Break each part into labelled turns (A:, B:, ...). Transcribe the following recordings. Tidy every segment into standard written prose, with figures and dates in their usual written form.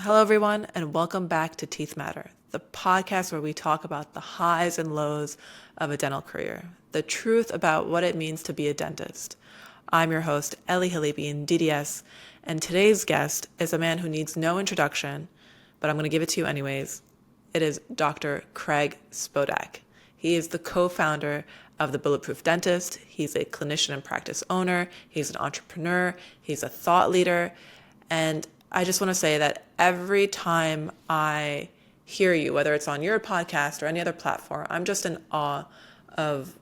A: Hello, everyone, and welcome back to Teeth Matter, the podcast where we talk about the highs and lows of a dental career, the truth about what it means to be a dentist. I'm your host, Ellie Halibian, DDS, and today's guest is a man who needs no introduction, but I'm going to give it to you anyways. It is Dr. Craig Spodak. He is the co-founder of the Bulletproof Dentist. He's a clinician and practice owner. He's an entrepreneur. He's a thought leader. And I just want to say that every time I hear you, whether it's on your podcast or any other platform, I'm just in awe of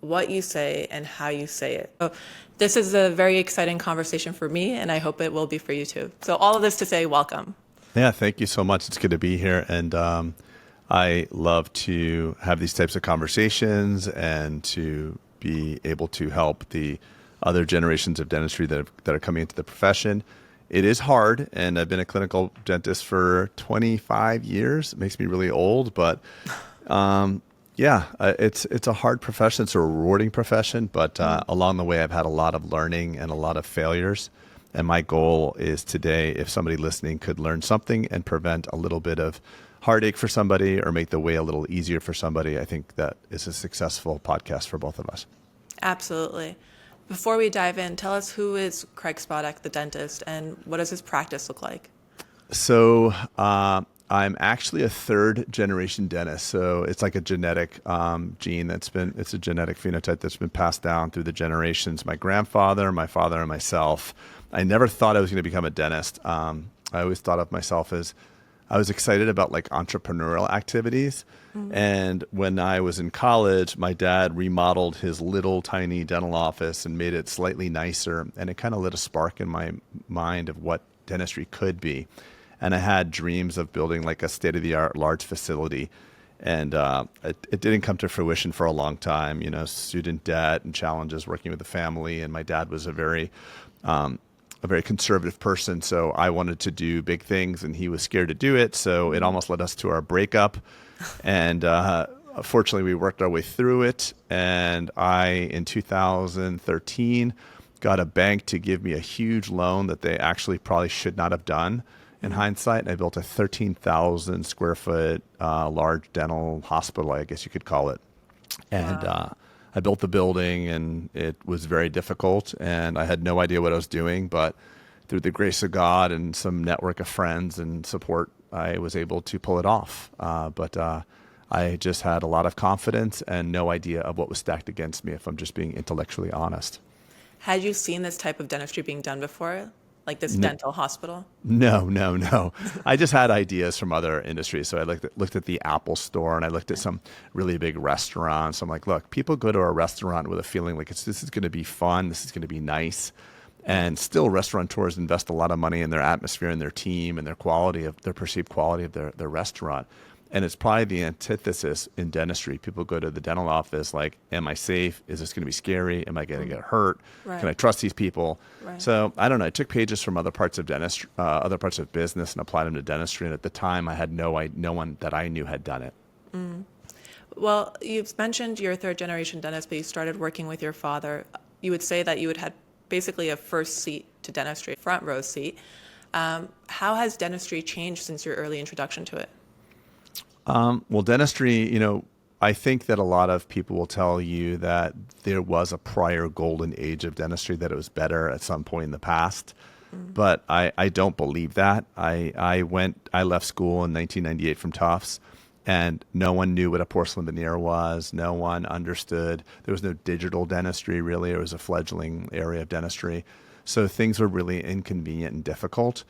A: what you say and how you say it. So this is a very exciting conversation for me, and I hope it will be for you too. So all of this to say, welcome.
B: Yeah, thank you so much. It's good to be here. And I love to have these types of conversations and to be able to help the other generations of dentistry that are coming into the profession. It is hard, and I've been a clinical dentist for 25 years. It makes me really old, but it's a hard profession. It's a rewarding profession, but along the way, I've had a lot of learning and a lot of failures. And my goal is today, if somebody listening could learn something and prevent a little bit of heartache for somebody or make the way a little easier for somebody, I think that is a successful podcast for both of us.
A: Absolutely. Before we dive in, tell us, who is Craig Spodak, the dentist, and what does his practice look like?
B: So I'm actually a third generation dentist. So it's like a genetic gene it's a genetic phenotype that's been passed down through the generations. My grandfather, my father, and myself. I never thought I was going to become a dentist. I always thought of myself as, I was excited about like entrepreneurial activities. Mm-hmm. And when I was in college, my dad remodeled his little tiny dental office and made it slightly nicer. And it kind of lit a spark in my mind of what dentistry could be. And I had dreams of building like a state-of-the-art large facility. And it didn't come to fruition for a long time, student debt and challenges working with the family. And my dad was a very conservative person. So I wanted to do big things and he was scared to do it. So it almost led us to our breakup. And fortunately, we worked our way through it. And in 2013, got a bank to give me a huge loan that they actually probably should not have done in hindsight. And I built a 13,000 square foot large dental hospital, I guess you could call it. And wow. I built the building and it was very difficult and I had no idea what I was doing, but through the grace of God and some network of friends and support, I was able to pull it off. But I just had a lot of confidence and no idea of what was stacked against me, if I'm just being intellectually honest.
A: Had you seen this type of dentistry being done before? Like this dental hospital?
B: No. I just had ideas from other industries. So I looked at the Apple store and I looked at some really big restaurants. I'm like, look, people go to a restaurant with a feeling like this is going to be fun. This is going to be nice. And still restaurateurs invest a lot of money in their atmosphere and their team and their perceived quality of their restaurant. And it's probably the antithesis in dentistry. People go to the dental office like, am I safe? Is this going to be scary? Am I going to get hurt? Right. Can I trust these people? Right. So I don't know. I took pages from other parts of dentistry, other parts of business, and applied them to dentistry. And at the time, I had no one that I knew had done it.
A: Mm. Well, you've mentioned you're a third generation dentist, but you started working with your father. You would say that you had basically a first seat to dentistry, front row seat. How has dentistry changed since your early introduction to it?
B: Well, dentistry, I think that a lot of people will tell you that there was a prior golden age of dentistry, that it was better at some point in the past. Mm-hmm. But I don't believe that. I left school in 1998 from Tufts, and no one knew what a porcelain veneer was. No one understood. There was no digital dentistry, really. It was a fledgling area of dentistry. So things were really inconvenient and difficult.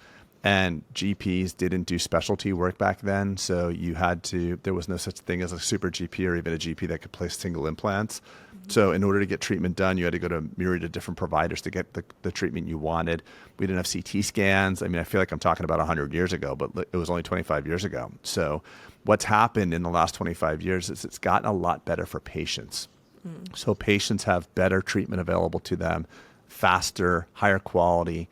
B: And GPs didn't do specialty work back then. So there was no such thing as a super GP or even a GP that could place single implants. Mm-hmm. So in order to get treatment done, you had to go to a myriad of different providers to get the treatment you wanted. We didn't have CT scans. I mean, I feel like I'm talking about 100 years ago, but it was only 25 years ago. So what's happened in the last 25 years is it's gotten a lot better for patients. Mm. So patients have better treatment available to them, faster, higher quality,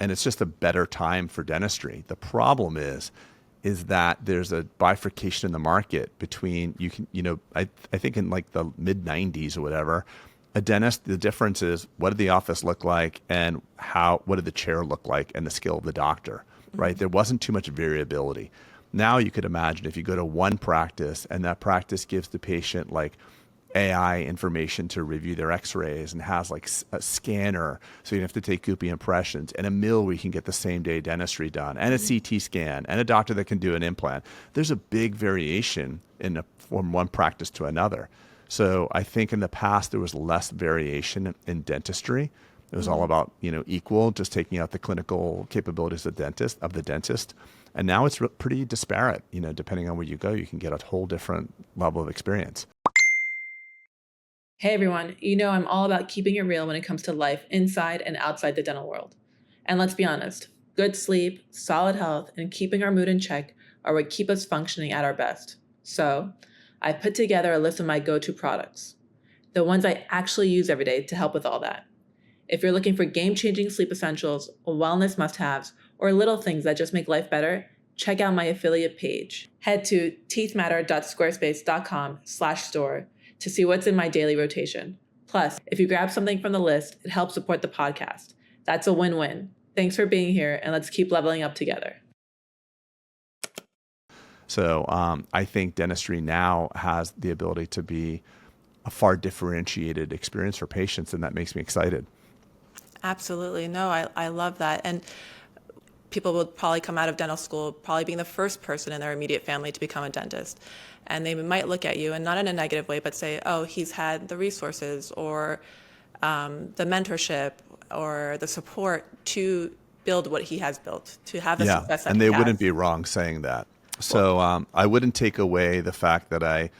B: and it's just a better time for dentistry. The problem is that there's a bifurcation in the market between I think in like the mid 90s or whatever, a dentist, the difference is what did the office look like and what did the chair look like and the skill of the doctor. right? There wasn't too much variability. Now you could imagine if you go to one practice and that practice gives the patient like AI information to review their x-rays and has like a scanner so you don't have to take goopy impressions, and a mill where you can get the same day dentistry done, and a CT scan, and a doctor that can do an implant. There's a big variation from one practice to another. So I think in the past there was less variation in dentistry. It was all about, equal, just taking out the clinical capabilities of the dentist. And now it's pretty disparate. Depending on where you go, you can get a whole different level of experience.
A: Hey everyone, I'm all about keeping it real when it comes to life inside and outside the dental world. And let's be honest, good sleep, solid health, and keeping our mood in check are what keep us functioning at our best. So, I put together a list of my go-to products, the ones I actually use every day to help with all that. If you're looking for game-changing sleep essentials, wellness must-haves, or little things that just make life better, check out my affiliate page. Head to teethmatter.squarespace.com/store to see what's in my daily rotation. Plus, if you grab something from the list, it helps support the podcast. That's a win-win. Thanks for being here, and let's keep leveling up together.
B: So I think dentistry now has the ability to be a far differentiated experience for patients, and that makes me excited.
A: Absolutely. No, I love that. And people will probably come out of dental school probably being the first person in their immediate family to become a dentist. And they might look at you, and not in a negative way, but say, oh, he's had the resources or the mentorship or the support to build what he has built, to have the success that
B: and
A: he
B: they
A: has.
B: wouldn't be wrong saying that. So I wouldn't take away the fact that I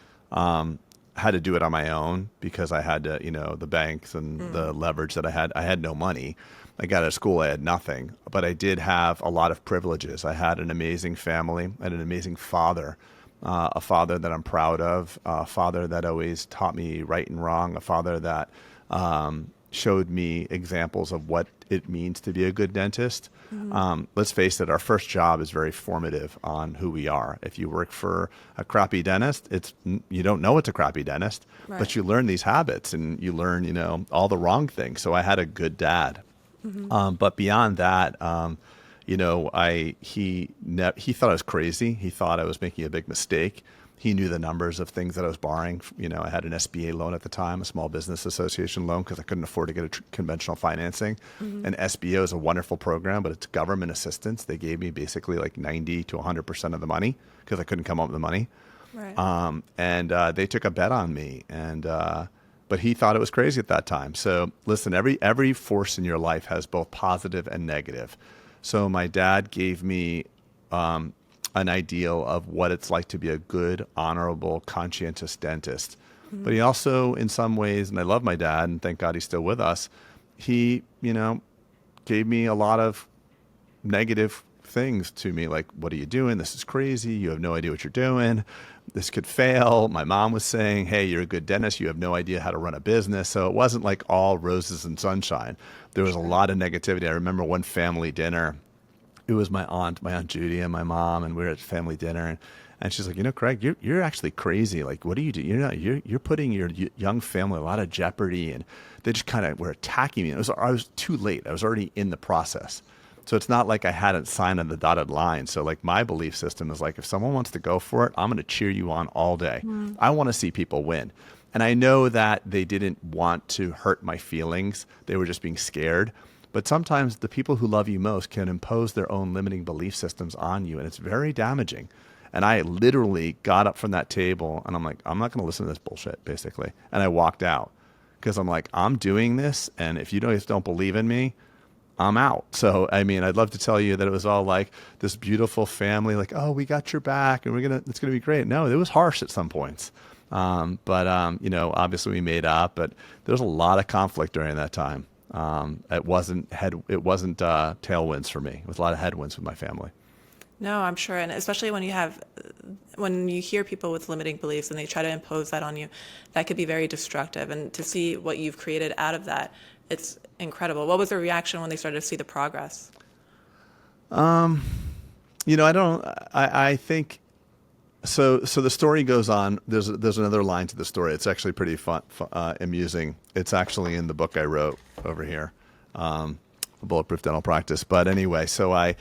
B: had to do it on my own because I had to, the banks and the leverage that I had. I had no money. I got out of school, I had nothing, but I did have a lot of privileges. I had an amazing family and an amazing father, a father that I'm proud of, a father that always taught me right and wrong, a father that showed me examples of what it means to be a good dentist. Let's face it, our first job is very formative on who we are. If you work for a crappy dentist, you don't know it's a crappy dentist, but you learn these habits and you learn, all the wrong things. So I had a good dad. But beyond that, he thought I was crazy. He thought I was making a big mistake. He knew the numbers of things that I was borrowing. I had an SBA loan at the time, a small business association loan, because I couldn't afford to get conventional financing. And SBO is a wonderful program, but it's government assistance. They gave me basically like 90 to 100% of the money because I couldn't come up with the money.
A: Right.
B: And they took a bet on me. But he thought it was crazy at that time. So listen, every force in your life has both positive and negative. So my dad gave me an ideal of what it's like to be a good, honorable, conscientious dentist. But he also, in some ways, and I love my dad, and thank God he's still with us, he, gave me a lot of negative things to me, like, what are you doing? This is crazy. You have no idea what you're doing. This could fail. My mom was saying, hey, you're a good dentist. You have no idea how to run a business. So it wasn't like all roses and sunshine. There was a lot of negativity. I remember one family dinner. It was my aunt Judy and my mom, and we were at family dinner. And she's like, Craig, you're actually crazy. Like, what do you do? You're putting your young family a lot of jeopardy. And they just kind of were attacking me. I was too late. I was already in the process. So it's not like I hadn't signed on the dotted line. So like my belief system is like, if someone wants to go for it, I'm going to cheer you on all day. I want to see people win. And I know that they didn't want to hurt my feelings. They were just being scared. But sometimes the people who love you most can impose their own limiting belief systems on you. And it's very damaging. And I literally got up from that table and I'm like, I'm not going to listen to this bullshit, basically. And I walked out because I'm like, I'm doing this. And if you guys don't believe in me, I'm out. So, I mean, I'd love to tell you that it was all like this beautiful family, like, oh, we got your back and it's going to be great. No, it was harsh at some points. But obviously we made up, but there was a lot of conflict during that time. It wasn't tailwinds for me. It was a lot of headwinds with my family.
A: No, I'm sure. And especially when you hear people with limiting beliefs and they try to impose that on you, that could be very destructive. And to see what you've created out of that, it's incredible. What was the reaction when they started to see the progress?
B: I think, so the story goes on. There's another line to the story. It's actually pretty fun, amusing. It's actually in the book I wrote over here, Bulletproof Dental Practice. But anyway, so I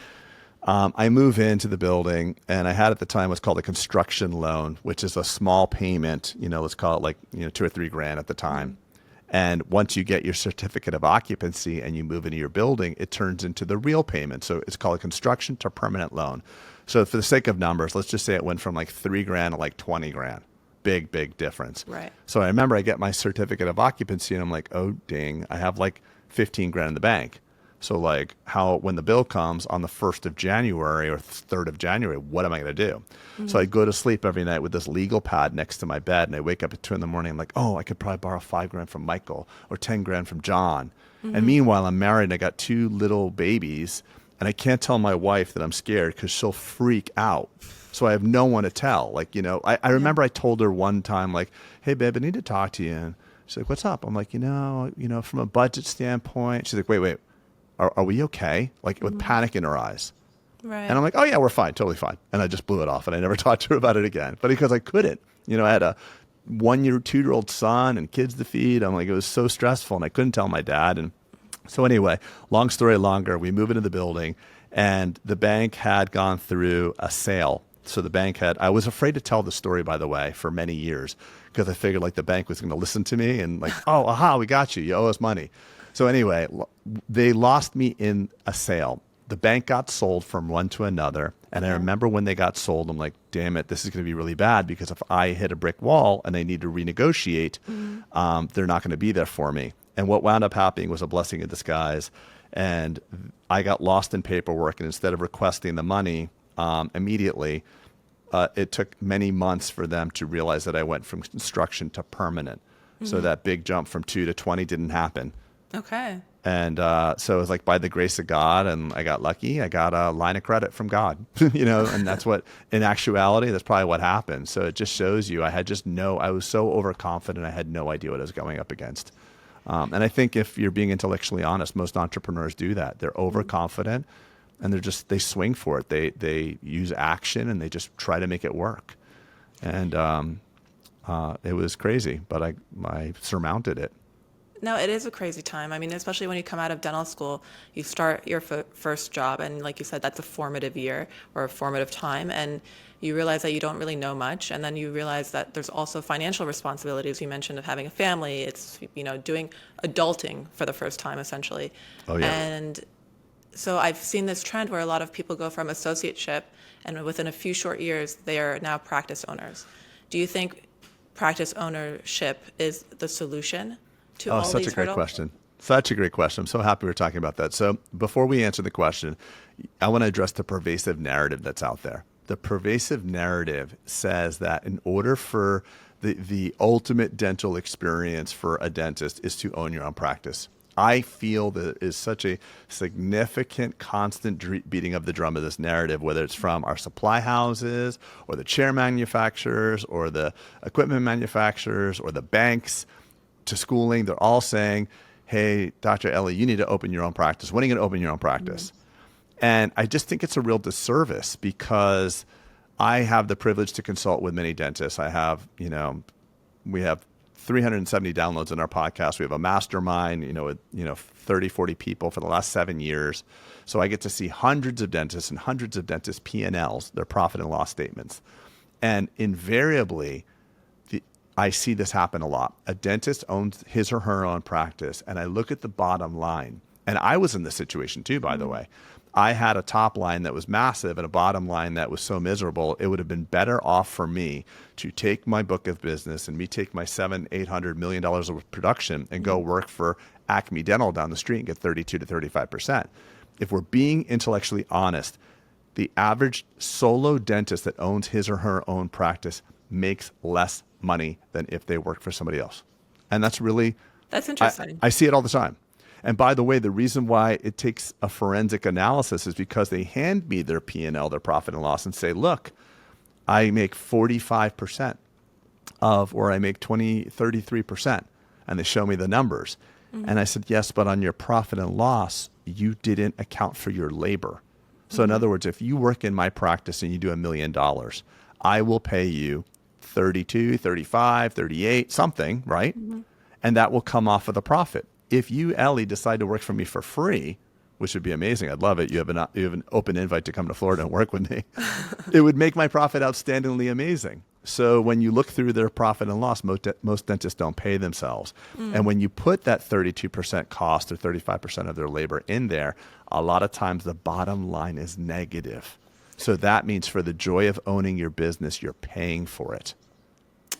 B: I move into the building, and I had at the time what's called a construction loan, which is a small payment. Let's call it like $2 or $3 at the time. And once you get your certificate of occupancy and you move into your building, it turns into the real payment. So it's called a construction to permanent loan. So for the sake of numbers, let's just say it went from like $3,000 to like $20,000. Big difference.
A: Right.
B: So I remember I get my certificate of occupancy and I'm like, oh dang, I have like $15,000 in the bank. So like when the bill comes on the 1st of January or 3rd of January, what am I going to do? So I go to sleep every night with this legal pad next to my bed, and I wake up at 2 in the morning. I'm like, oh, I could probably borrow $5,000 from Michael or $10,000 from John. And meanwhile, I'm married and I got 2 little babies, and I can't tell my wife that I'm scared because she'll freak out. So I have no one to tell. Like, I remember I told her one time, like, hey, babe, I need to talk to you. And she's like, what's up? I'm like, from a budget standpoint. She's like, wait. Are we okay? Like with panic in her eyes.
A: Right.
B: And I'm like, oh yeah, we're fine, totally fine. And I just blew it off and I never talked to her about it again. But because I couldn't, I had a 2-year-old son and kids to feed. I'm like, it was so stressful and I couldn't tell my dad. And so anyway, long story longer, we move into the building and the bank had gone through a sale. So the bank I was afraid to tell the story, by the way, for many years because I figured like the bank was going to listen to me and like, oh, aha, we got you. You owe us money. So anyway, they lost me in a sale. The bank got sold from one to another. And I remember when they got sold, I'm like, damn it, this is going to be really bad because if I hit a brick wall and they need to renegotiate, they're not going to be there for me. And what wound up happening was a blessing in disguise. And I got lost in paperwork. And instead of requesting the money immediately, it took many months for them to realize that I went from construction to permanent. So that big jump from 2 to 20 didn't happen.
A: Okay.
B: And so it was like by the grace of God, and I got lucky. I got a line of credit from God, and that's what, in actuality, that's probably what happened. So it just shows you, I was so overconfident, I had no idea what I was going up against. And I think if you're being intellectually honest, most entrepreneurs do that. They're overconfident, and they swing for it. They use action, and they just try to make it work. And it was crazy, but I surmounted it.
A: No, it is a crazy time. I mean, especially when you come out of dental school, you start your first job, and like you said, that's a formative year or a formative time, and you realize that you don't really know much, and then you realize that there's also financial responsibilities. You mentioned of having a family. It's doing adulting for the first time, essentially.
B: Oh yeah.
A: And so I've seen this trend where a lot of people go from associateship, and within a few short years, they are now practice owners. Do you think practice ownership is the solution to all these hurdles?
B: Such a great question. Such a great question. I'm so happy we're talking about that. So before we answer the question, I want to address the pervasive narrative that's out there. The pervasive narrative says that in order for the ultimate dental experience for a dentist is to own your own practice. I feel that it is such a significant constant beating of the drum of this narrative, whether it's from our supply houses or the chair manufacturers or the equipment manufacturers or the banks to schooling. They're all saying, hey, Dr. Ellie, you need to open your own practice. When are you going to open your own practice? And I just think it's a real disservice because I have the privilege to consult with many dentists. I have, we have 370 downloads in our podcast. We have a mastermind, with 30, 40 people for the last 7 years. So I get to see hundreds of dentists and hundreds of dentists' P&Ls, their profit and loss statements. And invariably, I see this happen a lot. A dentist owns his or her own practice, and I look at the bottom line. And I was in this situation too, by the way. I had a top line that was massive and a bottom line that was so miserable. It would have been better off for me to take my book of business and me take my $700-800 million of production and go work for Acme Dental down the street and get 32 to 35%. If we're being intellectually honest, the average solo dentist that owns his or her own practice makes less money than if they work for somebody else. And that's
A: interesting.
B: I see it all the time. And by the way, the reason why it takes a forensic analysis is because they hand me their P&L, their profit and loss, and say, look, I make 45% or I make 33%. And they show me the numbers. And I said, yes, but on your profit and loss, you didn't account for your labor. So in other words, if you work in my practice and you do $1 million, I will pay you 32, 35, 38, something, right? And that will come off of the profit. If you, Ellie, decide to work for me for free, which would be amazing. I'd love it. You have an open invite to come to Florida and work with me. It would make my profit outstandingly amazing. So when you look through their profit and loss, most dentists don't pay themselves. And when you put that 32% cost or 35% of their labor in there, a lot of times the bottom line is negative. So that means for the joy of owning your business, you're paying for it.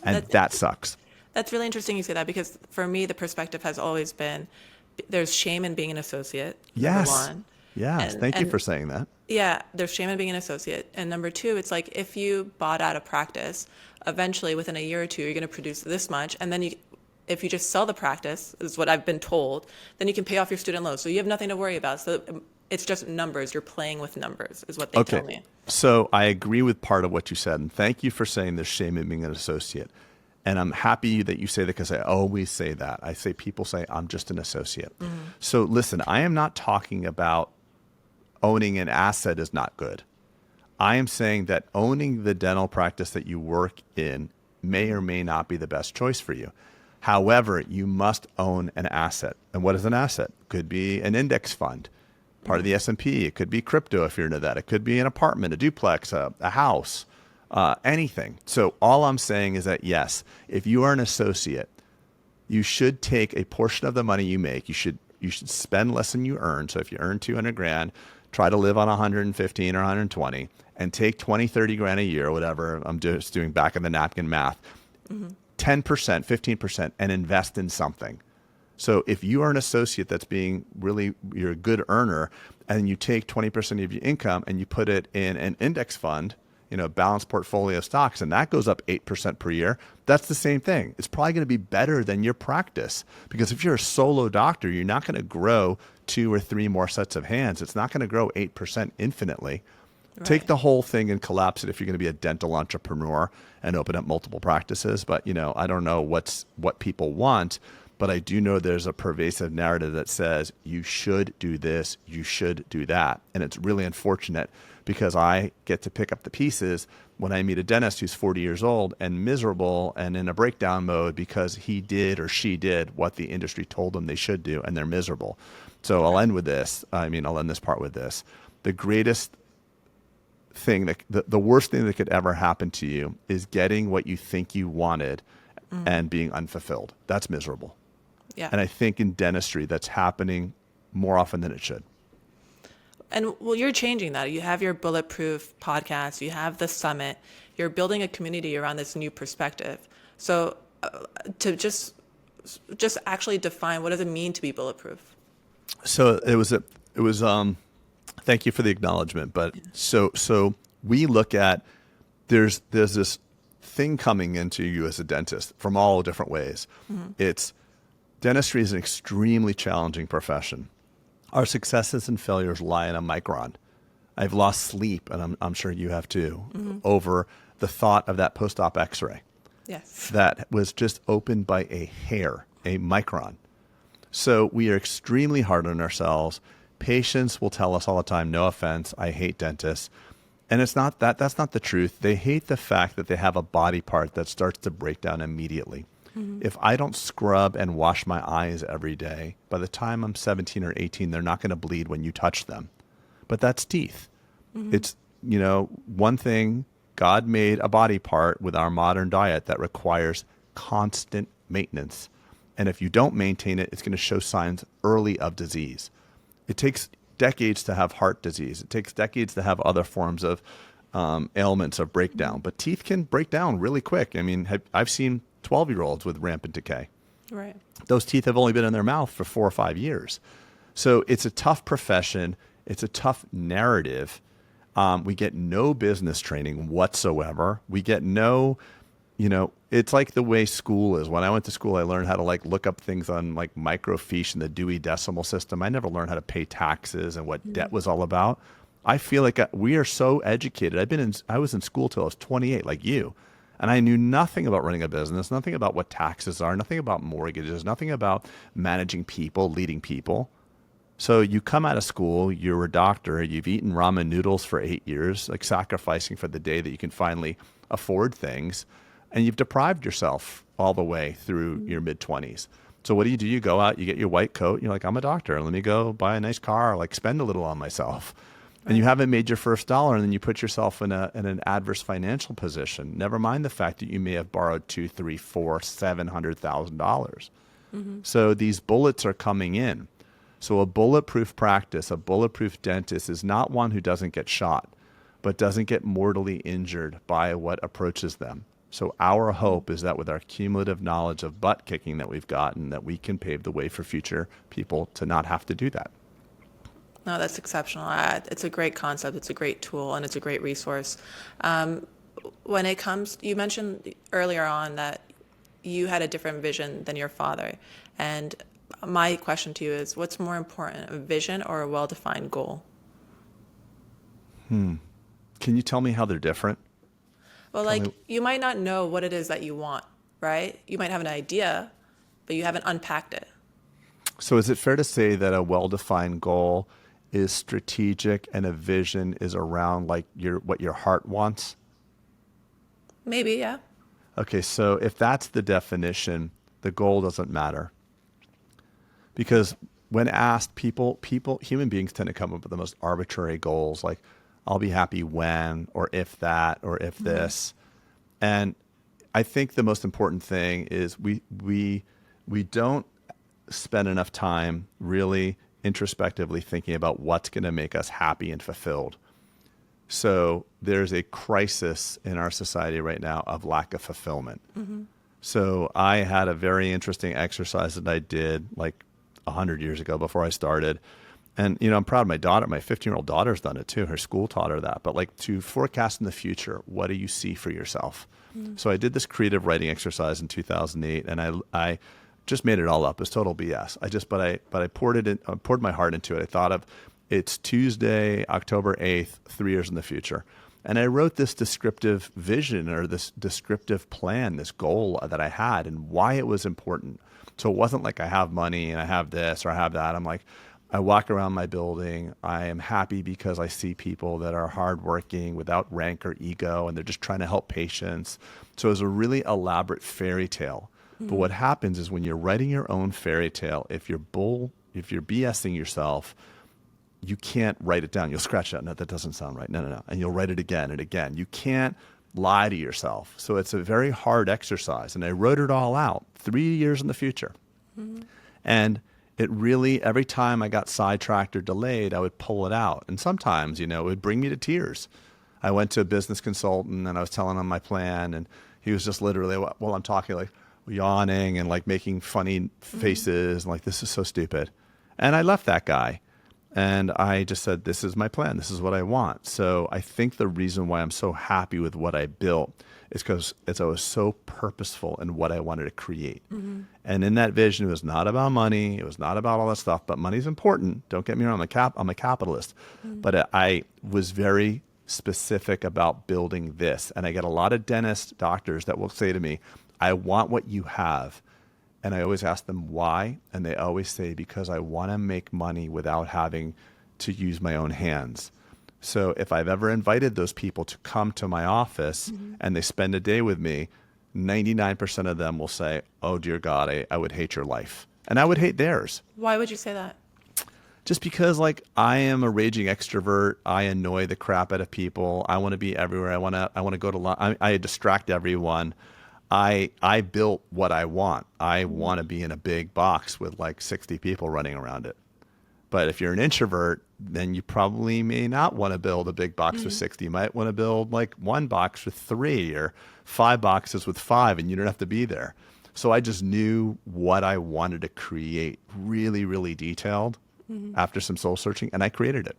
B: And that sucks.
A: That's really interesting you say that, because for me, the perspective has always been there's shame in being an associate.
B: Yes.
A: Number one.
B: Yes. Thank you for saying that.
A: Yeah, there's shame in being an associate. And number two, it's like if you bought out a practice, eventually within a year or two, you're going to produce this much. And then if you just sell the practice, is what I've been told, then you can pay off your student loans. So you have nothing to worry about. So it's just numbers. You're playing with numbers is what they tell me.
B: So I agree with part of what you said. And thank you for saying there's shame in being an associate. And I'm happy that you say that, because I always say that. I say people say, I'm just an associate. So listen, I am not talking about owning an asset is not good. I am saying that owning the dental practice that you work in may or may not be the best choice for you. However, you must own an asset. And what is an asset? Could be an index fund, part of the S&P. It could be crypto if you're into that. It could be an apartment, a duplex, a house, anything. So all I'm saying is that, yes, if you are an associate, you should take a portion of the money you make. You should spend less than you earn. So if you earn 200 grand, try to live on 115 or 120 and take 20, 30 grand a year, whatever. I'm just doing back of the napkin math, 10%, 15%, and invest in something. So if you are an associate that's you're a good earner, and you take 20% of your income and you put it in an index fund, balanced portfolio of stocks, and that goes up 8% per year, that's the same thing. It's probably going to be better than your practice, because if you're a solo doctor, you're not going to grow 2 or 3 more sets of hands. It's not going to grow 8% infinitely. Right. Take the whole thing and collapse it if you're going to be a dental entrepreneur and open up multiple practices. But, I don't know what people want, but I do know there's a pervasive narrative that says you should do this, you should do that. And it's really unfortunate, because I get to pick up the pieces when I meet a dentist who's 40 years old and miserable and in a breakdown mode because he did or she did what the industry told them they should do, and they're miserable. So I'll end with this. I'll end this part with this. The greatest thing, the worst thing that could ever happen to you is getting what you think you wanted and being unfulfilled. That's miserable. Yeah. And I think in dentistry, that's happening more often than it should.
A: And you're changing that. You have your Bulletproof podcast, you have the summit, you're building a community around this new perspective. So to just actually define, what does it mean to be bulletproof?
B: So it was thank you for the acknowledgement. But so we look at, there's this thing coming into you as a dentist from all different ways. Dentistry is an extremely challenging profession. Our successes and failures lie in a micron. I've lost sleep, and I'm sure you have too, over the thought of that post-op x-ray.
A: Yes.
B: That was just opened by a hair, a micron. So we are extremely hard on ourselves. Patients will tell us all the time, no offense, I hate dentists. And it's not that's not the truth. They hate the fact that they have a body part that starts to break down immediately. If I don't scrub and wash my eyes every day, by the time I'm 17 or 18, they're not going to bleed when you touch them. But that's teeth. It's, one thing, God made a body part with our modern diet that requires constant maintenance. And if you don't maintain it, it's going to show signs early of disease. It takes decades to have heart disease. It takes decades to have other forms of ailments of breakdown. But teeth can break down really quick. I've seen 12-year-olds with rampant decay.
A: Right.
B: Those teeth have only been in their mouth for 4 or 5 years. So it's a tough profession. It's a tough narrative. We get no business training whatsoever. We get no, it's like the way school is. When I went to school, I learned how to look up things on microfiche and the Dewey Decimal System. I never learned how to pay taxes and what debt was all about. I feel like we are so educated. I was in school till I was 28, like you. And I knew nothing about running a business, nothing about what taxes are, nothing about mortgages, nothing about managing people, leading people. So you come out of school, you're a doctor, you've eaten ramen noodles for 8 years, sacrificing for the day that you can finally afford things. and you've deprived yourself all the way through your mid-20s. So what do? You go out, you get your white coat, and you're like, I'm a doctor. Let me go buy a nice car, like spend a little on myself. And you haven't made your first dollar, and then you put yourself in an adverse financial position. Never mind the fact that you may have borrowed $200,000, $300,000, $400,000, $700,000. So these bullets are coming in. So a bulletproof practice, a bulletproof dentist is not one who doesn't get shot, but doesn't get mortally injured by what approaches them. So our hope is that with our cumulative knowledge of butt kicking that we've gotten, that we can pave the way for future people to not have to do that.
A: No, that's exceptional. It's a great concept. It's a great tool, and it's a great resource. When it comes, you mentioned earlier on that you had a different vision than your father. And my question to you is, what's more important, a vision or a well-defined goal?
B: Can you tell me how they're different?
A: Well, like, you might not know what it is that you want, right? You might have an idea, but you haven't unpacked it.
B: So is it fair to say that a well-defined goal is strategic and a vision is around like what your heart wants?
A: Maybe, yeah.
B: Okay, so if that's the definition, the goal doesn't matter. Because when asked, human beings tend to come up with the most arbitrary goals, like I'll be happy when, or if that, or if this. And I think the most important thing is we don't spend enough time really introspectively thinking about what's going to make us happy and fulfilled. So there's a crisis in our society right now of lack of fulfillment. So I had a very interesting exercise that I did like 100 years ago before I started. And, I'm proud of my daughter. My 15-year-old daughter's done it too. Her school taught her that. But like to forecast in the future, what do you see for yourself? So I did this creative writing exercise in 2008, and I just made it all up. It's total BS. But I poured my heart into it. I thought of, it's Tuesday, October 8th, 3 years in the future. And I wrote this descriptive vision or this descriptive plan, this goal that I had and why it was important. So it wasn't like I have money and I have this or I have that. I'm like, I walk around my building. I am happy because I see people that are hardworking without rank or ego, and they're just trying to help patients. So it was a really elaborate fairy tale. But what happens is when you're writing your own fairy tale, if you're BSing yourself, you can't write it down. You'll scratch out. No, that doesn't sound right. No. And you'll write it again and again. You can't lie to yourself. So it's a very hard exercise. And I wrote it all out 3 years in the future. And it really, every time I got sidetracked or delayed, I would pull it out. And sometimes, it would bring me to tears. I went to a business consultant and I was telling him my plan. And he was just literally, while I'm talking, like yawning and like making funny faces. And like, this is so stupid. And I left that guy. And I just said, this is my plan. This is what I want. So I think the reason why I'm so happy with what I built is because I was so purposeful in what I wanted to create. And in that vision, it was not about money. It was not about all that stuff. But money's important. Don't get me wrong. I'm a capitalist. But I was very specific about building this. And I get a lot of dentist doctors that will say to me, I want what you have. And I always ask them why, and they always say, because I want to make money without having to use my own hands. So if I've ever invited those people to come to my office and they spend a day with me, 99% of them will say, oh, dear God, I would hate your life. And I would hate theirs.
A: Why would you say that?
B: Just because like I am a raging extrovert. I annoy the crap out of people. I want to be everywhere. I want to go to lunch. I distract everyone. I built what I want. I want to be in a big box with like 60 people running around it. But if you're an introvert, then you probably may not want to build a big box with 60. You might want to build like one box with 3 or 5 boxes with 5, and you don't have to be there. So I just knew what I wanted to create, really, really detailed after some soul searching, and I created it.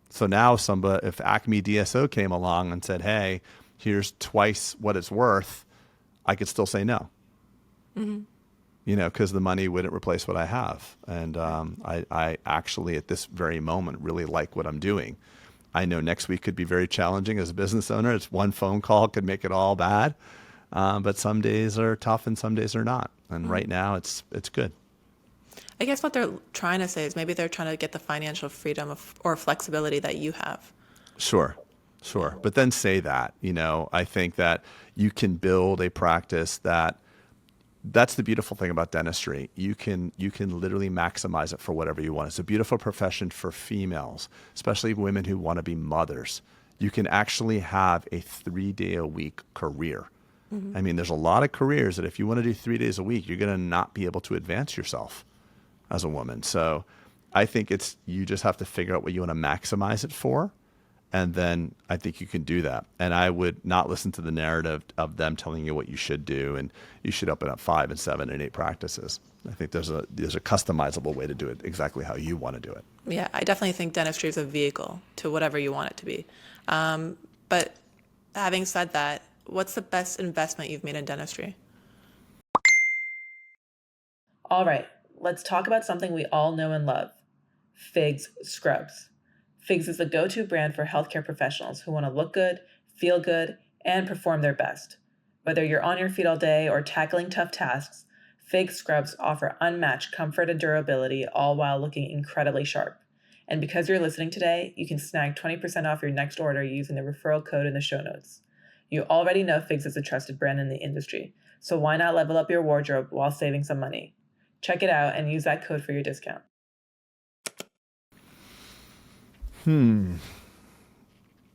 B: So now if Acme DSO came along and said, hey, here's twice what it's worth, I could still say no, because the money wouldn't replace what I have. And I actually, at this very moment, really like what I'm doing. I know next week could be very challenging as a business owner. It's one phone call could make it all bad. But some days are tough and some days are not. And right now it's good.
A: I guess what they're trying to say is maybe they're trying to get the financial freedom or flexibility that you have.
B: Sure. Sure. But then say that, I think that you can build a practice that's the beautiful thing about dentistry. You can literally maximize it for whatever you want. It's a beautiful profession for females, especially women who want to be mothers. You can actually have a 3-day-a-week career. I mean, there's a lot of careers that if you want to do 3 days a week, you're going to not be able to advance yourself as a woman. So I think you just have to figure out what you want to maximize it for. And then I think you can do that. And I would not listen to the narrative of them telling you what you should do. And you should open up 5 and 7 and 8 practices. I think there's a customizable way to do it exactly how you want to do it.
A: Yeah, I definitely think dentistry is a vehicle to whatever you want it to be. But having said that, what's the best investment you've made in dentistry? All right, let's talk about something we all know and love, Figs Scrubs. Figs is the go-to brand for healthcare professionals who want to look good, feel good, and perform their best. Whether you're on your feet all day or tackling tough tasks, Figs Scrubs offer unmatched comfort and durability, all while looking incredibly sharp. And because you're listening today, you can snag 20% off your next order using the referral code in the show notes. You already know Figs is a trusted brand in the industry, so why not level up your wardrobe while saving some money? Check it out and use that code for your discount.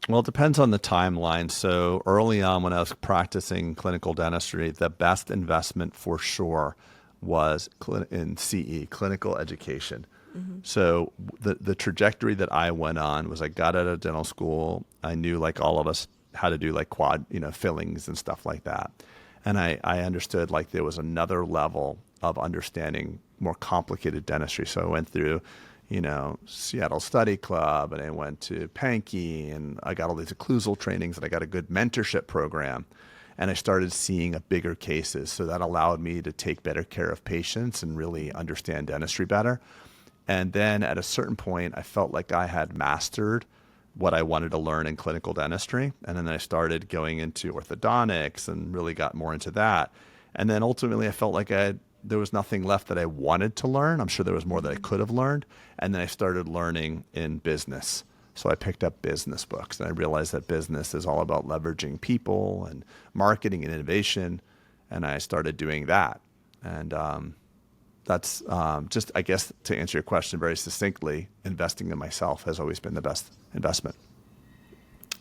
B: Well, it depends on the timeline. So early on when I was practicing clinical dentistry, the best investment for sure was in CE, clinical education. So the trajectory that I went on was I got out of dental school. I knew, like all of us, how to do like quad, fillings and stuff like that. And I understood like there was another level of understanding more complicated dentistry. So I went through Seattle Study Club, and I went to Pankey, and I got all these occlusal trainings, and I got a good mentorship program, and I started seeing bigger cases. So that allowed me to take better care of patients and really understand dentistry better. And then at a certain point, I felt like I had mastered what I wanted to learn in clinical dentistry. And then I started going into orthodontics and really got more into that. And then ultimately, I felt like there was nothing left that I wanted to learn. I'm sure there was more that I could have learned. And then I started learning in business. So I picked up business books, and I realized that business is all about leveraging people and marketing and innovation. And I started doing that. And that's just, I guess, to answer your question very succinctly, investing in myself has always been the best investment.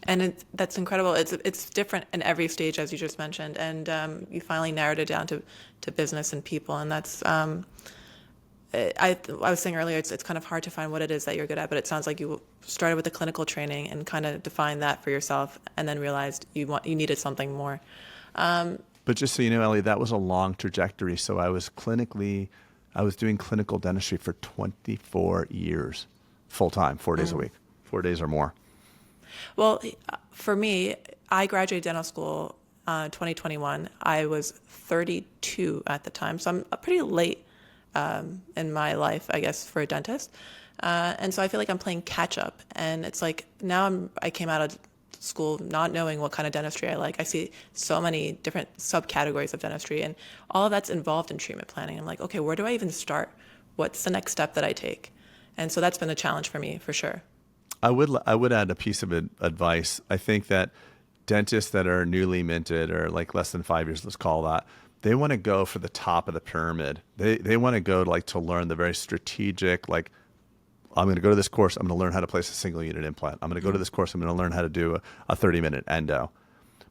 A: And that's incredible. It's different in every stage, as you just mentioned, and you finally narrowed it down to business and people. And that's I was saying earlier, it's kind of hard to find what it is that you're good at, but it sounds like you started with the clinical training and kind of defined that for yourself, and then realized you needed something more.
B: But just so you know, Ellie, that was a long trajectory. So I was doing clinical dentistry for 24 years, full time, 4 days a week, 4 days or more.
A: Well, for me, I graduated dental school 2021. I was 32 at the time, so I'm pretty late in my life, I guess, for a dentist. And so I feel like I'm playing catch up. And it's like now I came out of school not knowing what kind of dentistry I like. I see so many different subcategories of dentistry, and all of that's involved in treatment planning. I'm like, okay, where do I even start? What's the next step that I take? And so that's been a challenge for me, for sure.
B: I would add a piece of advice. I think that dentists that are newly minted, or like less than 5 years, let's call that, they want to go for the top of the pyramid. They want to go to learn the very strategic, like, I'm going to go to this course, I'm going to learn how to place a single unit implant. I'm going to go to this course, I'm going to learn how to do a 30-minute endo.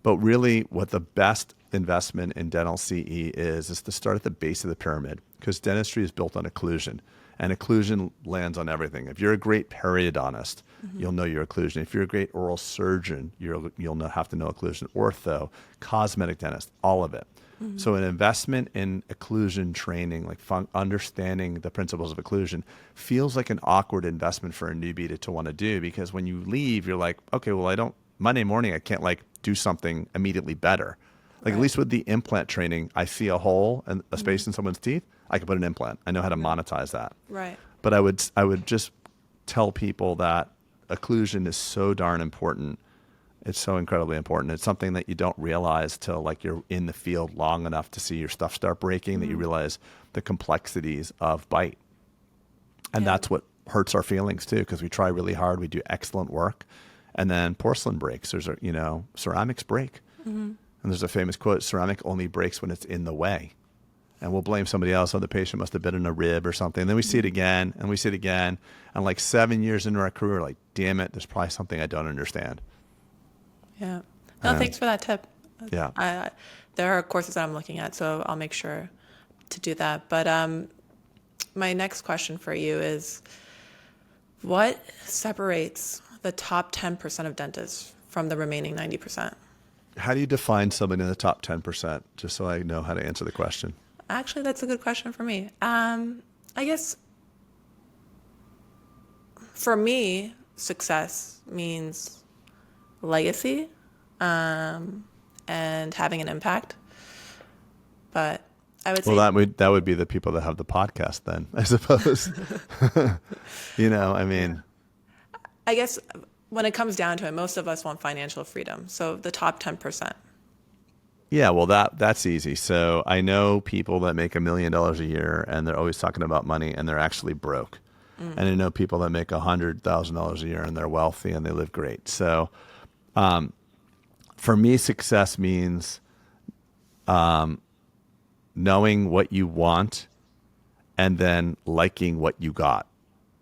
B: But really, what the best investment in dental CE is to start at the base of the pyramid, because dentistry is built on occlusion. And occlusion lands on everything. If you're a great periodontist, you'll know your occlusion. If you're a great oral surgeon, you'll have to know occlusion. Ortho, cosmetic dentist, all of it. So an investment in occlusion training, like understanding the principles of occlusion, feels like an awkward investment for a newbie to want to do, because when you leave, you're like, okay, well, Monday morning, I can't do something immediately better. Like, at least with the implant training, I see a hole and a space in someone's teeth, I can put an implant. I know how to monetize that.
A: Right.
B: But I would just tell people that occlusion is so darn important. It's so incredibly important. It's something that you don't realize till you're in the field long enough to see your stuff start breaking, that you realize the complexities of bite. And that's what hurts our feelings too, because we try really hard, we do excellent work, And then porcelain breaks. There's ceramics break. And there's a famous quote, ceramic only breaks when it's in the way. And we'll blame somebody else. Oh, the patient must have been in a rib or something. And then we see it again, and we see it again. And like 7 years into our career, like, damn it, there's probably something I don't understand.
A: Yeah. No, thanks for that tip.
B: Yeah.
A: There are courses that I'm looking at, so I'll make sure to do that. But my next question for you is, what separates the top 10% of dentists from the remaining 90%?
B: How do you define somebody in the top 10%, just so I know how to answer the question?
A: Actually, that's a good question for me. I guess for me, success means legacy and having an impact. But I would say,
B: Well, that would be the people that have the podcast then, I suppose.
A: I guess when it comes down to it, most of us want financial freedom. So the top 10%.
B: Yeah, well, that's easy. So I know people that make $1 million a year and they're always talking about money and they're actually broke. And I know people that make $100,000 a year and they're wealthy and they live great. So for me, success means knowing what you want and then liking what you got.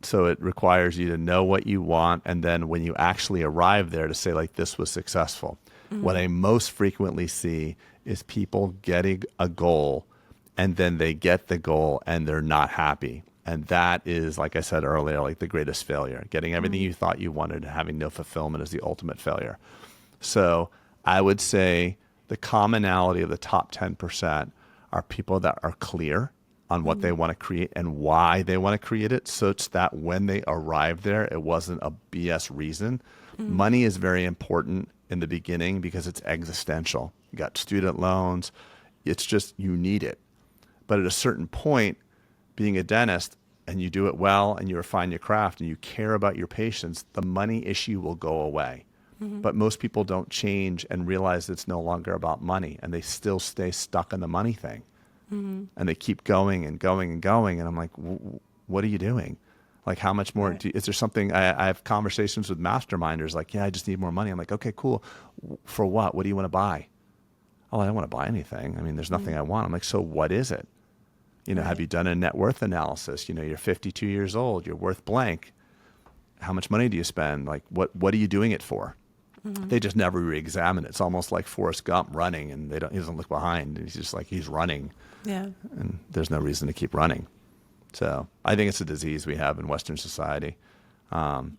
B: So it requires you to know what you want, and then when you actually arrive there, to say, like, this was successful. What I most frequently see is people getting a goal and then they get the goal and they're not happy. And that is, like I said earlier, like the greatest failure. Getting everything you thought you wanted and having no fulfillment is the ultimate failure. So I would say the commonality of the top 10% are people that are clear on what they want to create and why they want to create it, such that when they arrive there, it wasn't a BS reason. Money is very important in the beginning because it's existential. You got student loans. It's just, you need it. But at a certain point, being a dentist, and you do it well and you refine your craft and you care about your patients, the money issue will go away. But most people don't change and realize it's no longer about money, and they still stay stuck in the money thing. And they keep going and going and going. And I'm like, what are you doing? Like, how much more? Is there something? I have conversations with masterminders like, yeah, I just need more money. I'm like, okay, cool. For what? What do you want to buy? Oh, I don't want to buy anything. I mean, there's nothing I want. I'm like, so what is it? Have you done a net worth analysis? You're 52 years old. You're worth blank. How much money do you spend? Like, what are you doing it for? They just never re-examine it. It's almost like Forrest Gump running, and he doesn't look behind. He's just like, he's running.
A: Yeah.
B: And there's no reason to keep running. So I think it's a disease we have in Western society. I'm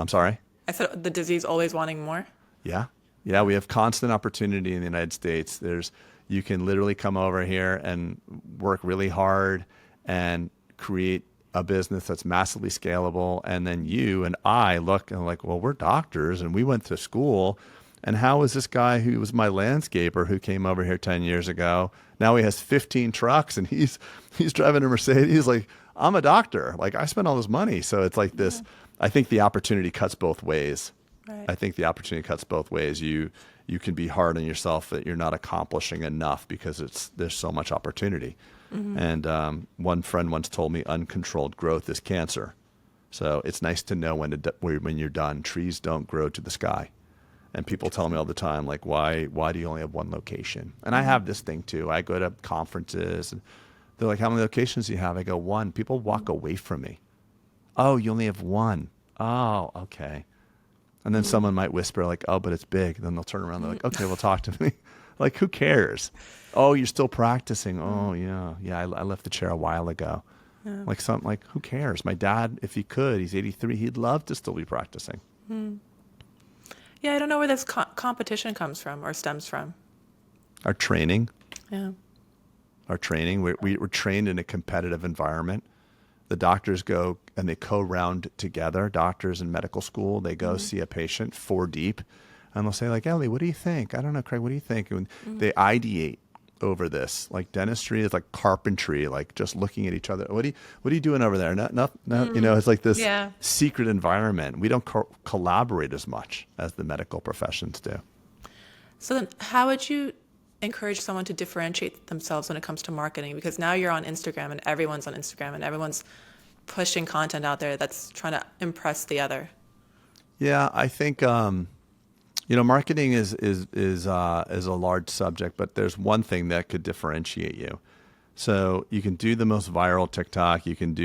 B: sorry?
A: I said the disease always wanting more.
B: Yeah. Yeah, we have constant opportunity in the United States. You can literally come over here and work really hard and create a business that's massively scalable. And then you and I look and like, well, we're doctors and we went to school. And how is this guy who was my landscaper who came over here 10 years ago? Now he has 15 trucks and he's driving a Mercedes. He's like, I'm a doctor. Like, I spent all this money. So it's like this. I think the opportunity cuts both ways.
A: Right.
B: I think the opportunity cuts both ways. You can be hard on yourself that you're not accomplishing enough because there's so much opportunity. And one friend once told me, uncontrolled growth is cancer. So it's nice to know when you're done. Trees don't grow to the sky. And people tell me all the time, like, why do you only have one location? And I have this thing too. I go to conferences and they're like, how many locations do you have? I go, one. People walk away from me. Oh, you only have one. Oh, okay. And then someone might whisper like, oh, but it's big. And then they'll turn around. They're like, okay, well, talk to me. Like, who cares? Oh, you're still practicing. Oh, yeah. Yeah, I left the chair a while ago. Yeah. Like, who cares? My dad, if he could, he's 83. He'd love to still be practicing.
A: Yeah, I don't know where this competition comes from or stems from.
B: Our training.
A: Yeah.
B: Our training. We're trained in a competitive environment. The doctors go and they co-round together. Doctors in medical school, they go see a patient 4 deep, and they'll say like, Ellie, what do you think? I don't know, Craig, what do you think? And they ideate over this. Like dentistry is like carpentry, like just looking at each other. What are you doing over there? No. It's like this secret environment. We don't collaborate as much as the medical professions do.
A: So then how would you encourage someone to differentiate themselves when it comes to marketing? Because now you're on Instagram and everyone's on Instagram and everyone's pushing content out there that's trying to impress the other.
B: Yeah, I think marketing is a large subject, but there's one thing that could differentiate you. So you can do the most viral TikTok. You can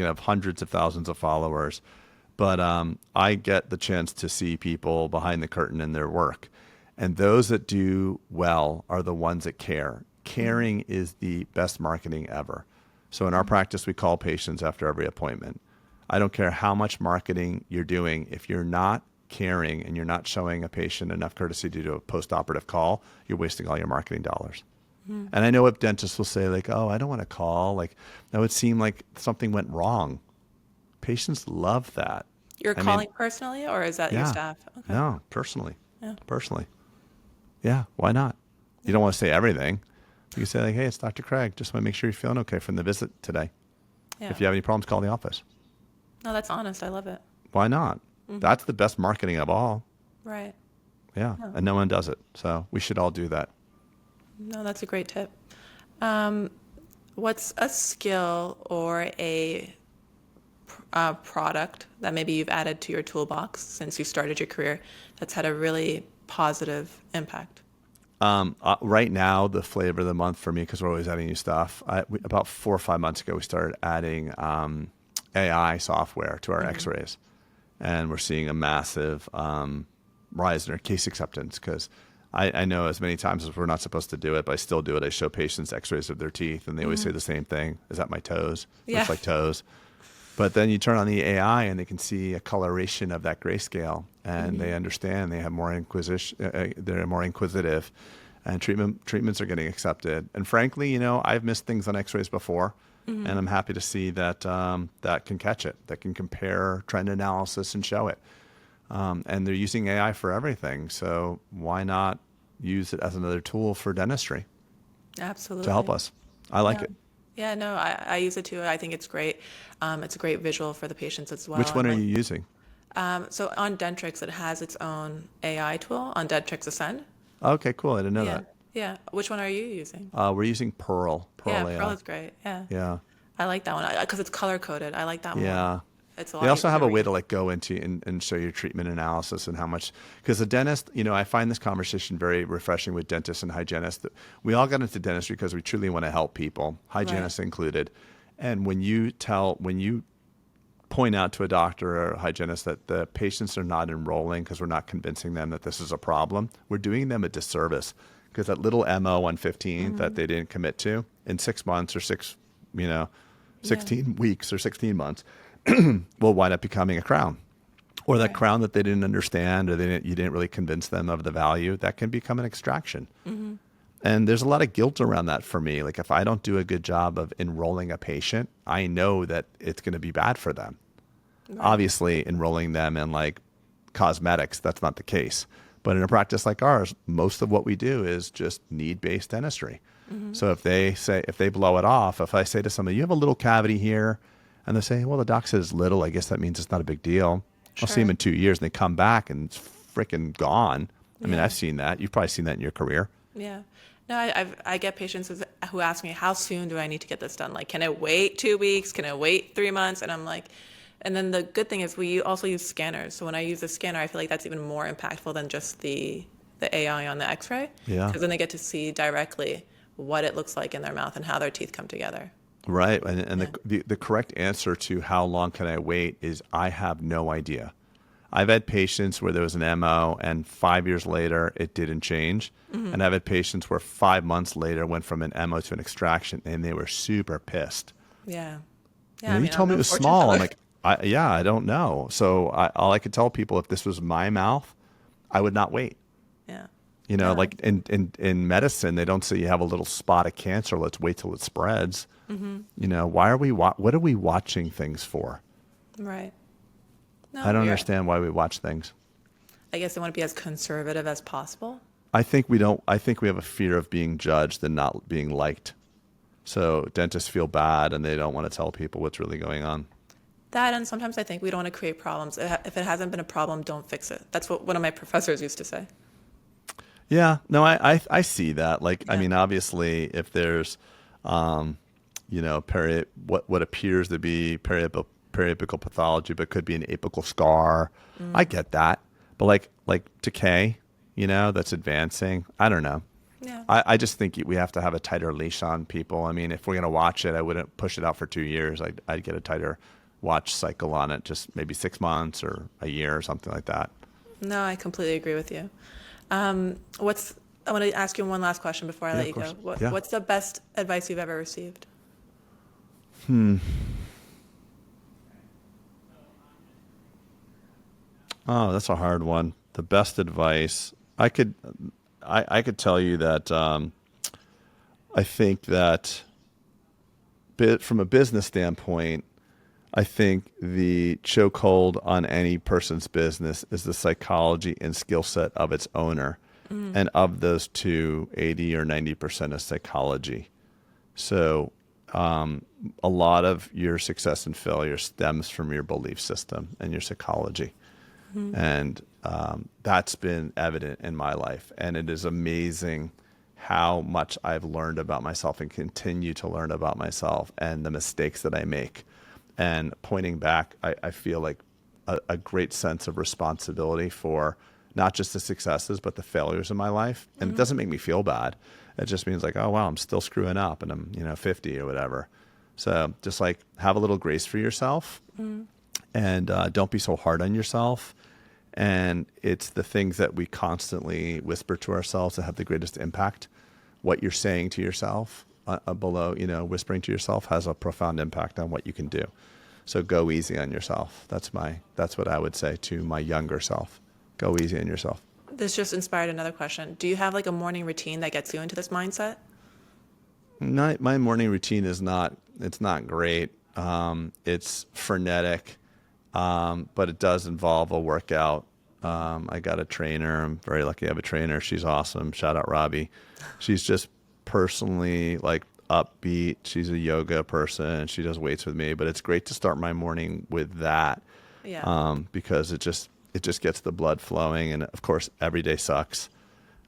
B: have hundreds of thousands of followers, but I get the chance to see people behind the curtain in their work, and those that do well are the ones that care. Caring is the best marketing ever. So in our practice, we call patients after every appointment. I don't care how much marketing you're doing. If you're not caring and you're not showing a patient enough courtesy to do a post-operative call, you're wasting all your marketing dollars. And I know if dentists will say like, oh, I don't want to call, like that would seem like something went wrong. Patients love that.
A: You're
B: I mean,
A: calling personally, or is that your
B: yeah,
A: staff? Okay.
B: no, personally,
A: Yeah.
B: personally. Yeah, why not? You don't want to say everything. You can say like, hey, it's Dr. Craig. Just want to make sure you're feeling okay from the visit today.
A: Yeah.
B: If you have any problems, call the office.
A: No, that's honest. I love it.
B: Why not? That's the best marketing of all.
A: Right.
B: Yeah,
A: Yeah.
B: and no one does it. So we should all do that.
A: No, that's a great tip. What's a skill or a product that maybe you've added to your toolbox since you started your career that's had a really positive impact?
B: Right now, the flavor of the month for me, because we're always adding new stuff, about 4 or 5 months ago, we started adding AI software to our x-rays. And we're seeing a massive rise in our case acceptance because I know as many times as we're not supposed to do it, but I still do it. I show patients x-rays of their teeth, and they always say the same thing. Is that my toes?
A: Yeah.
B: Looks like toes. But then you turn on the AI, and they can see a coloration of that grayscale, and they understand. They have more inquisition. They're more inquisitive, and treatments are getting accepted. And frankly, I've missed things on x-rays before, and I'm happy to see that that can catch it, that can compare trend analysis and show it. And they're using AI for everything. So why not use it as another tool for dentistry
A: Absolutely.
B: to help us? I like it.
A: Yeah, no, I use it too. I think it's great. It's a great visual for the patients as well.
B: Which one
A: And
B: are you using?
A: so on Dentrix, it has its own AI tool on Dentrix Ascend.
B: Okay, cool. I didn't know
A: Yeah.
B: that.
A: Yeah. Which one are you using?
B: We're using Pearl
A: Yeah,
B: AI.
A: Pearl is great. Yeah.
B: Yeah.
A: I like that one because it's color coded. I like that more.
B: Yeah.
A: It's a lot
B: They also
A: easier
B: have
A: to
B: a way
A: read.
B: to like go into and show your treatment analysis and how much, because the dentist, I find this conversation very refreshing with dentists and hygienists. We all got into dentistry because we truly want to help people, hygienists included. And when you point out to a doctor or a hygienist that the patients are not enrolling because we're not convincing them that this is a problem, we're doing them a disservice because that little MO 115 that they didn't commit to in 6 months or 16 weeks or 16 months will wind up becoming a crown, or that
A: Right.
B: crown that they didn't understand, or you didn't really convince them of the value, that can become an extraction. And there's a lot of guilt around that for me. Like if I don't do a good job of enrolling a patient, I know that it's going to be bad for them. Obviously, enrolling them in like cosmetics, that's not the case. But in a practice like ours, most of what we do is just need-based dentistry. So if they blow it off, if I say to somebody, you have a little cavity here, and they say, well, the doc says little, I guess that means it's not a big deal. I'll see them in 2 years, and they come back, and it's freaking gone. I mean,
A: Yeah.
B: I've seen that. You've probably seen that in your career.
A: Yeah. No, I get patients who ask me, how soon do I need to get this done? Like, can it wait 2 weeks? Can it wait 3 months? And I'm like, and then the good thing is we also use scanners. So when I use a scanner, I feel like that's even more impactful than just the AI on the x-ray.
B: Yeah.
A: Because then they get to see directly what it looks like in their mouth and how their teeth come together.
B: Right. And the correct answer to how long can I wait is I have no idea. I've had patients where there was an MO and 5 years later it didn't change. And I've had patients where 5 months later went from an MO to an extraction and they were super pissed.
A: Yeah.
B: You
A: Yeah.
B: know, you told me it was small. I'm like, I don't know. So all I could tell people, if this was my mouth, I would not wait.
A: Yeah.
B: You know, like in medicine, they don't say you have a little spot of cancer. Let's wait till it spreads. You know, what are we watching things for?
A: Right. No,
B: I don't understand why we watch things.
A: I guess they want to be as conservative as possible.
B: I think we don't. I think we have a fear of being judged and not being liked. So dentists feel bad and they don't want to tell people what's really going on.
A: That, and sometimes I think we don't want to create problems. If it hasn't been a problem, don't fix it. That's what one of my professors used to say.
B: Yeah, no, I see that. Like, I
A: Yeah.
B: mean, obviously, if there's, what appears to be periapical pathology, but could be an apical scar. I get that. But like decay, that's advancing. I don't know.
A: Yeah.
B: I just think we have to have a tighter leash on people. I mean, if we're going to watch it, I wouldn't push it out for 2 years. I'd get a tighter watch cycle on it, just maybe 6 months or a year or something like that.
A: No, I completely agree with you. I want to ask you one last question before I let you go. What's the best advice you've ever received?
B: Oh, that's a hard one. The best advice I could tell you that I think that from a business standpoint, I think the chokehold on any person's business is the psychology and skill set of its owner. And of those two, 80 or 90% is psychology. So a lot of your success and failure stems from your belief system and your psychology. And that's been evident in my life. And it is amazing how much I've learned about myself and continue to learn about myself and the mistakes that I make. And pointing back, I feel like a great sense of responsibility for not just the successes, but the failures in my life. And it doesn't make me feel bad. It just means like, oh, wow, I'm still screwing up and I'm 50 or whatever. So just like have a little grace for yourself and don't be so hard on yourself. And it's the things that we constantly whisper to ourselves that have the greatest impact. What you're saying to yourself below, whispering to yourself has a profound impact on what you can do. So go easy on yourself. That's what I would say to my younger self. Go easy on yourself.
A: This just inspired another question. Do you have like a morning routine that gets you into this mindset?
B: My morning routine it's not great. It's frenetic, but it does involve a workout. I got a trainer. I'm very lucky I have a trainer. She's awesome. Shout out Robbie. She's just personally like upbeat. She's a yoga person. She does weights with me, but it's great to start my morning with that.
A: Yeah.
B: Because it just gets the blood flowing. And of course, every day sucks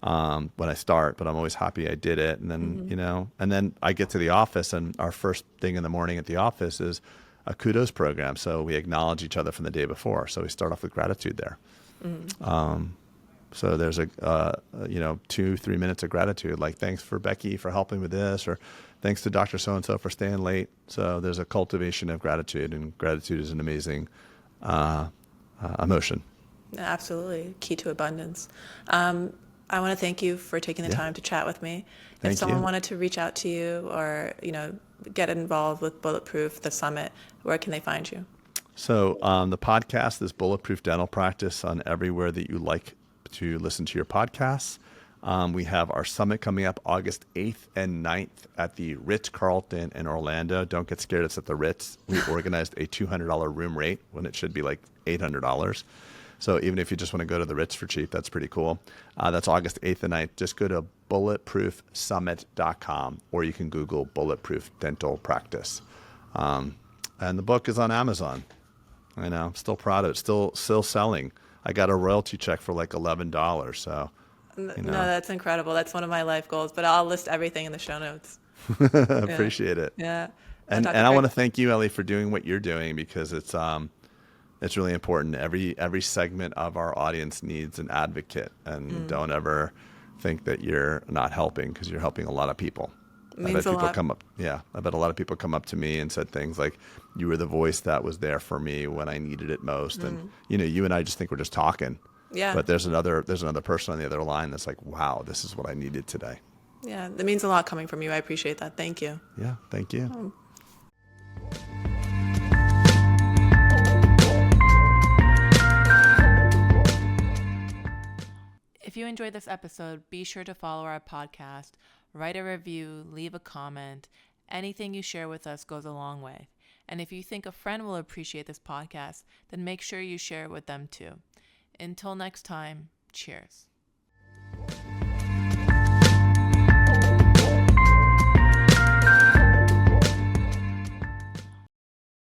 B: when I start, but I'm always happy I did it. And then, and then I get to the office and our first thing in the morning at the office is a kudos program. So we acknowledge each other from the day before. So we start off with gratitude there. So there's 2-3 minutes of gratitude, like thanks for Becky for helping with this, or thanks to Dr. So-and-so for staying late. So there's a cultivation of gratitude, and gratitude is an amazing emotion.
A: Absolutely. Key to abundance. I want to thank you for taking the time to chat with me. If someone wanted to reach out to you or, get involved with Bulletproof, the summit, where can they find you?
B: So the podcast is Bulletproof Dental Practice on everywhere that you like to listen to your podcasts. We have our summit coming up August 8th and 9th at the Ritz-Carlton in Orlando. Don't get scared. It's at the Ritz. We organized a $200 room rate when it should be like $800. So even if you just want to go to the Ritz for cheap, that's pretty cool. That's August 8th and 9th. Just go to bulletproofsummit.com, or you can Google Bulletproof Dental Practice. And the book is on Amazon. I'm still proud of it. Still selling. I got a royalty check for like $11. So,
A: No, that's incredible. That's one of my life goals, but I'll list everything in the show notes.
B: Appreciate it.
A: Yeah.
B: And I want to thank you, Ellie, for doing what you're doing, because it's really important. Every segment of our audience needs an advocate, and don't ever think that you're not helping, because you're helping a lot of people. I bet a lot of people come up to me and said things like, you were the voice that was there for me when I needed it most. And, you and I just think we're just talking.
A: Yeah.
B: But there's another person on the other line that's like, wow, this is what I needed today.
A: Yeah. That means a lot coming from you. I appreciate that. Thank you.
B: Yeah. Thank you.
A: If you enjoyed this episode, be sure to follow our podcast, write a review, leave a comment. Anything you share with us goes a long way. And if you think a friend will appreciate this podcast, then make sure you share it with them too. Until next time, cheers.